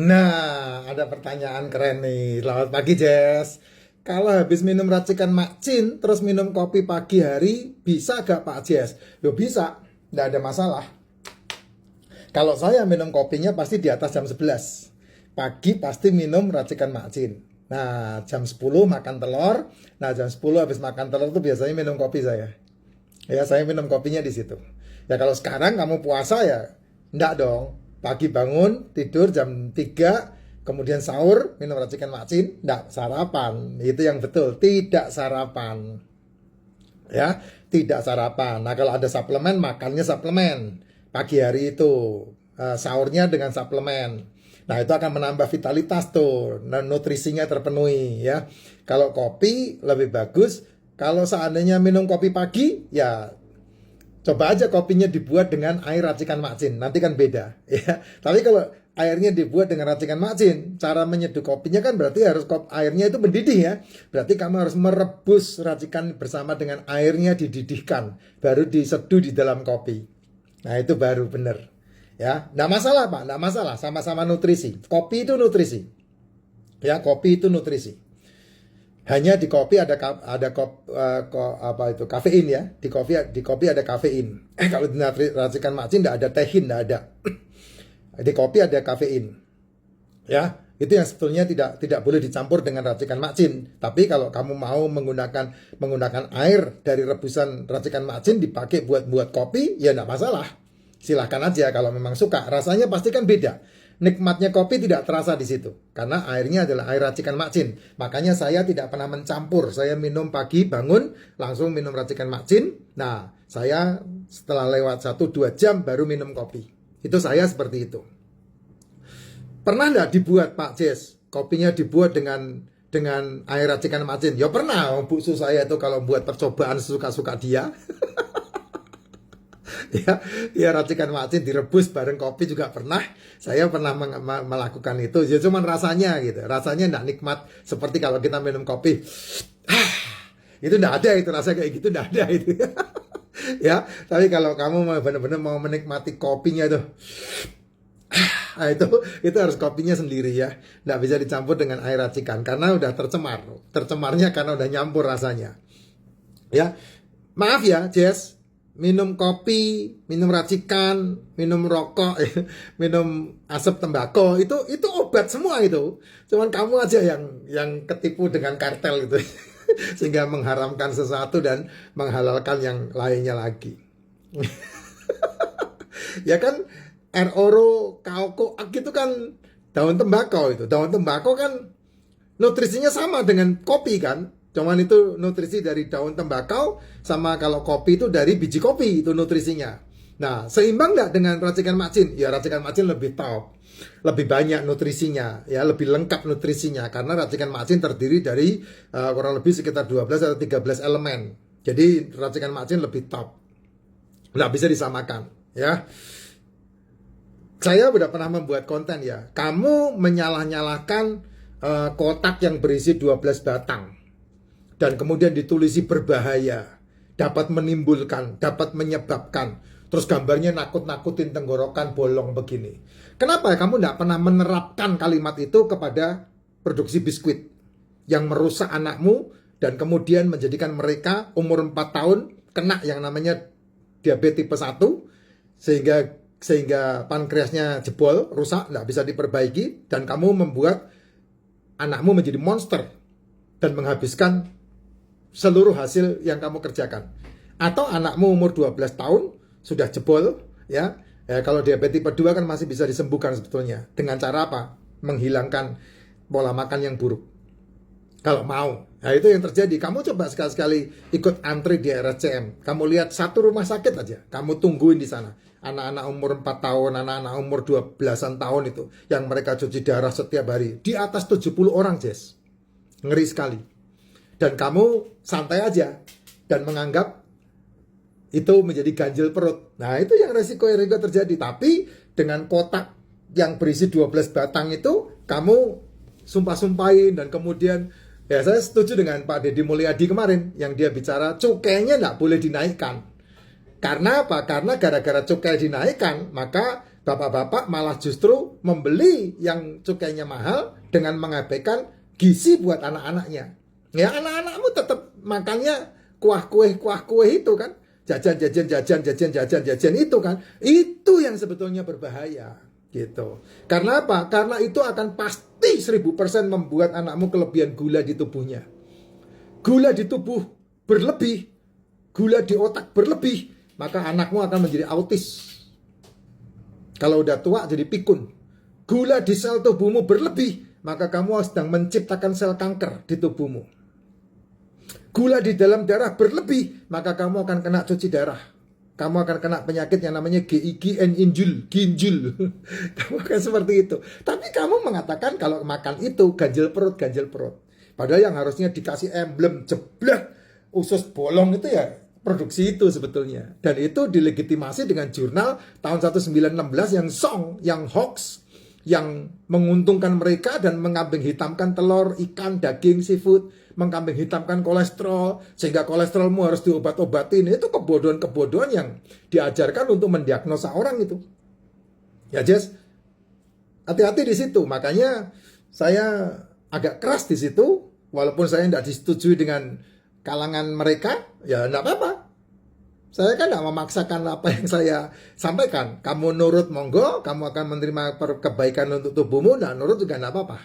Nah, ada pertanyaan keren nih. Selamat pagi, Jess. Kalau habis minum racikan Makcin, terus minum kopi pagi hari, bisa gak Pak Jess? Loh bisa, nggak ada masalah. Kalau saya minum kopinya pasti di atas jam 11. Pagi pasti minum racikan Makcin. Nah, jam 10 makan telur. Nah, jam 10 habis makan telur tuh biasanya minum kopi saya. Ya, saya minum kopinya di situ. Ya kalau sekarang kamu puasa ya enggak dong. Pagi bangun, tidur jam 3, kemudian sahur, minum racikan Makcin, enggak sarapan. Itu yang betul, tidak sarapan. Ya, tidak sarapan. Nah, kalau ada suplemen, makannya suplemen. Pagi hari itu sahurnya dengan suplemen. Nah, itu akan menambah vitalitas tuh, nutrisinya terpenuhi ya. Kalau kopi lebih bagus kalau seandainya minum kopi pagi, ya coba aja kopinya dibuat dengan air racikan Makcin, nanti kan beda ya. Tapi kalau airnya dibuat dengan racikan Makcin, cara menyeduh kopinya kan berarti harus airnya itu mendidih ya. Berarti kamu harus merebus racikan bersama dengan airnya dididihkan, baru diseduh di dalam kopi. Nah itu baru bener ya. Nggak masalah Pak, nggak masalah, sama-sama nutrisi. Kopi itu nutrisi ya, kopi itu nutrisi. Hanya di kopi ada apa itu kafein ya. Di kopi ada kafein. Kalau di racikan Makcin tidak ada tehin, tidak ada. Di kopi ada kafein. Ya, itu yang sebetulnya tidak boleh dicampur dengan racikan Makcin. Tapi kalau kamu mau menggunakan air dari rebusan racikan Makcin dipakai buat kopi, ya tidak masalah. Silahkan aja kalau memang suka. Rasanya pasti kan beda. Nikmatnya kopi tidak terasa di situ karena airnya adalah air racikan Makcin. Makanya saya tidak pernah mencampur. Saya minum pagi bangun langsung minum racikan Makcin. Nah, saya setelah lewat 1-2 jam baru minum kopi. Itu saya seperti itu. Pernah nggak dibuat Pak Jess? Kopinya dibuat dengan air racikan Makcin? Ya pernah. Bu Su saya itu kalau buat percobaan suka-suka dia. Ya racikan Makcin direbus bareng kopi juga pernah. Saya pernah melakukan itu. Ya cuman rasanya gitu. Rasanya enggak nikmat seperti kalau kita minum kopi. Itu enggak ada itu rasa kayak gitu, enggak ada itu. Ya, tapi kalau kamu benar-benar mau menikmati kopinya tuh, nah itu harus kopinya sendiri ya. Enggak bisa dicampur dengan air racikan karena udah tercemar. Tercemarnya karena udah nyampur rasanya. Ya. Maaf ya, Jess. Minum kopi, minum racikan, minum rokok, minum asap tembakau itu obat semua itu. Cuman kamu aja yang ketipu dengan kartel gitu. Sehingga mengharamkan sesuatu dan menghalalkan yang lainnya lagi. Ya kan R.Oro, Kaoko gitu kan daun tembakau itu. Daun tembakau kan nutrisinya sama dengan kopi kan. Cuman itu nutrisi dari daun tembakau sama kalau kopi itu dari biji kopi itu nutrisinya. Nah, seimbang nggak dengan racikan Makcin? Ya racikan Makcin lebih top, lebih banyak nutrisinya, ya lebih lengkap nutrisinya karena racikan Makcin terdiri dari kurang lebih sekitar 12 atau 13 elemen. Jadi racikan Makcin lebih top. Nggak bisa disamakan, ya. Saya udah pernah membuat konten ya. Kamu menyalah-nyalahkan kotak yang berisi 12 batang dan kemudian ditulisi berbahaya, dapat menimbulkan, dapat menyebabkan, terus gambarnya nakut-nakutin tenggorokan bolong begini. Kenapa kamu tidak pernah menerapkan kalimat itu kepada produksi biskuit yang merusak anakmu dan kemudian menjadikan mereka umur 4 tahun kena yang namanya diabetes tipe 1 sehingga pankreasnya jebol, rusak, tidak bisa diperbaiki dan kamu membuat anakmu menjadi monster dan menghabiskan seluruh hasil yang kamu kerjakan. Atau anakmu umur 12 tahun sudah jebol ya. Kalau diabetes tipe 2 kan masih bisa disembuhkan sebetulnya. Dengan cara apa? Menghilangkan pola makan yang buruk. Kalau mau. Nah itu yang terjadi. Kamu coba sekali-sekali ikut antri di RSCM. Kamu lihat satu rumah sakit aja. Kamu tungguin di sana. Anak-anak umur 4 tahun, anak-anak umur 12-an tahun itu. Yang mereka cuci darah setiap hari. Di atas 70 orang, Jess. Ngeri sekali. Dan kamu santai aja dan menganggap itu menjadi ganjil perut. Nah itu yang resiko terjadi. Tapi dengan kotak yang berisi 12 batang itu kamu sumpah-sumpahin dan kemudian ya saya setuju dengan Pak Deddy Mulyadi kemarin yang dia bicara cukainya nggak boleh dinaikkan. Karena apa? Karena gara-gara cukai dinaikkan maka Bapak-bapak malah justru membeli yang cukainya mahal dengan mengabaikan gizi buat anak-anaknya. Ya anak-anakmu tetap makannya kuah kue itu kan. Jajan itu kan. Itu yang sebetulnya berbahaya gitu. Karena apa? Karena itu akan pasti 1000% membuat anakmu kelebihan gula di tubuhnya. Gula di tubuh berlebih, gula di otak berlebih, maka anakmu akan menjadi autis. Kalau udah tua jadi pikun. Gula di sel tubuhmu berlebih, maka kamu sedang menciptakan sel kanker di tubuhmu. Gula di dalam darah berlebih, maka kamu akan kena cuci darah. Kamu akan kena penyakit yang namanya GIG ginjul. Kamu akan seperti itu. Tapi kamu mengatakan kalau makan itu ganjil perut. Padahal yang harusnya dikasih emblem jeblak usus bolong itu ya produksi itu sebetulnya. Dan itu dilegitimasi dengan jurnal tahun 1916 yang song, yang hoax, yang menguntungkan mereka dan mengambing hitamkan telur, ikan, daging, seafood, mengambing hitamkan kolesterol, sehingga kolesterolmu harus diobat-obatin. Itu kebodohan-kebodohan yang diajarkan untuk mendiagnosa orang itu. Ya Jess, hati-hati di situ. Makanya saya agak keras di situ, walaupun saya tidak disetujui dengan kalangan mereka, ya enggak apa-apa. Saya kan tidak memaksakan apa yang saya sampaikan. Kamu nurut monggo, kamu akan menerima kebaikan untuk tubuhmu, dan nurut juga enggak apa-apa.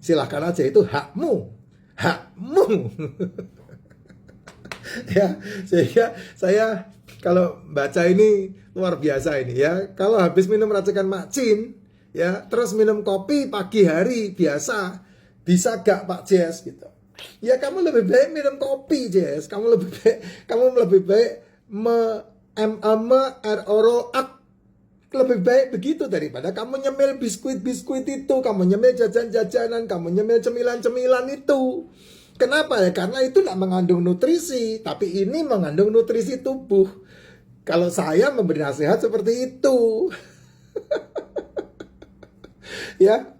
Silahkan aja, itu hakmu. Ya, sehingga saya kalau baca ini luar biasa ini ya. Kalau habis minum racikan Makcin, ya, terus minum kopi pagi hari biasa, bisa gak Pak Jess gitu. Ya kamu lebih baik minum kopi, Jess. Kamu lebih baik lebih baik begitu daripada kamu nyemil biskuit itu, kamu nyemil jajan-jajanan, kamu nyemil cemilan-cemilan itu. Kenapa ya? Karena itu tidak mengandung nutrisi, tapi ini mengandung nutrisi tubuh. Kalau saya memberi nasihat seperti itu. Ya,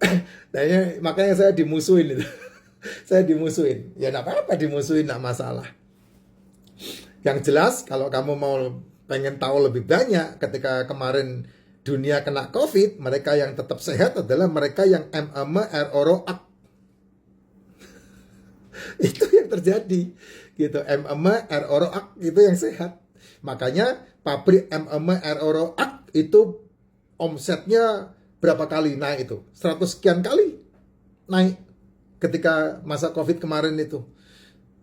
makanya saya dimusuhin itu. Saya dimusuhin. Ya enggak apa-apa dimusuhin, enggak masalah. Yang jelas kalau kamu mau pengen tahu lebih banyak, ketika kemarin dunia kena COVID, mereka yang tetap sehat adalah mereka yang MMROAK. Itu yang terjadi gitu. MMROAK itu yang sehat. Makanya pabrik MMROAK itu omsetnya berapa kali naik itu? 100 sekian kali naik ketika masa COVID kemarin itu.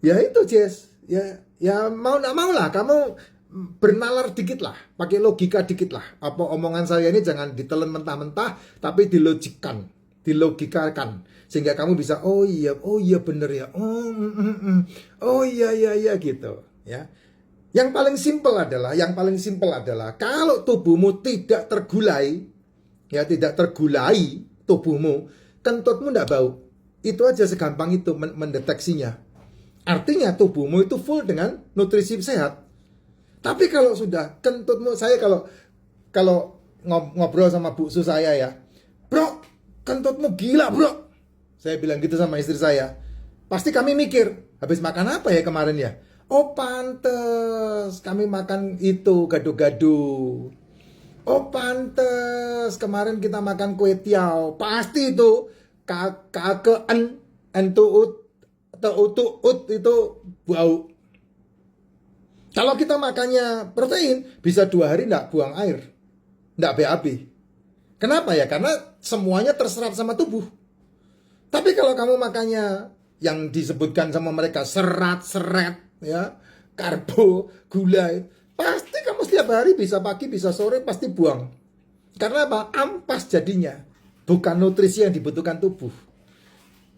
Ya itu Jess. Ya mau nggak mau lah, kamu bernalar dikit lah, pakai logika dikit lah. Apa omongan saya ini jangan ditelan mentah-mentah, tapi dilogikakan, sehingga kamu bisa oh iya bener ya, oh iya gitu ya. Yang paling simpel adalah kalau tubuhmu tidak tergulai tubuhmu, kentutmu tidak bau. Itu aja, segampang itu mendeteksinya. Artinya tubuhmu itu full dengan nutrisi sehat. Tapi kalau sudah kentutmu, saya kalau ngobrol sama buksu saya ya, bro, kentutmu gila bro. Saya bilang gitu sama istri saya. Pasti kami mikir, habis makan apa ya kemarin ya? Oh pantes, kami makan itu gado-gado. Oh pantes, kemarin kita makan kue tiaw. Pasti itu kakean entuut itu bau. Kalau kita makannya protein, bisa 2 hari enggak buang air, enggak BAB. Kenapa ya? Karena semuanya terserap sama tubuh. Tapi kalau kamu makannya yang disebutkan sama mereka serat, ya, karbo, gula, pasti kamu setiap hari bisa pagi, bisa sore, pasti buang. Karena apa? Ampas jadinya. Bukan nutrisi yang dibutuhkan tubuh.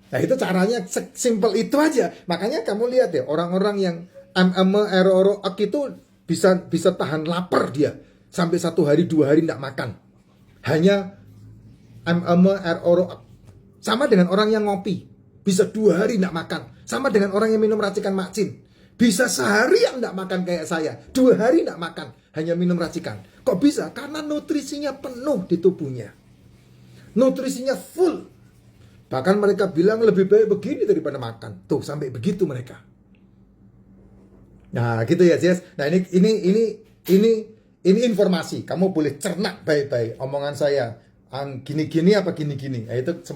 Nah itu caranya simpel itu aja. Makanya kamu lihat ya, orang-orang yang MMROAK itu bisa tahan lapar dia sampai 1 hari 2 hari tidak makan. Hanya MMROAK. Sama dengan orang yang ngopi, bisa 2 hari tidak makan. Sama dengan orang yang minum racikan Makcin, bisa sehari yang tidak makan kayak saya, 2 hari tidak makan, hanya minum racikan. Kok bisa? Karena nutrisinya penuh di tubuhnya. Nutrisinya full. Bahkan mereka bilang lebih baik begini daripada makan. Tuh sampai begitu mereka. Nah gitu ya Jess. Nah Ini informasi, kamu boleh cerna baik-baik omongan saya. Gini-gini apa gini-gini. Nah, itu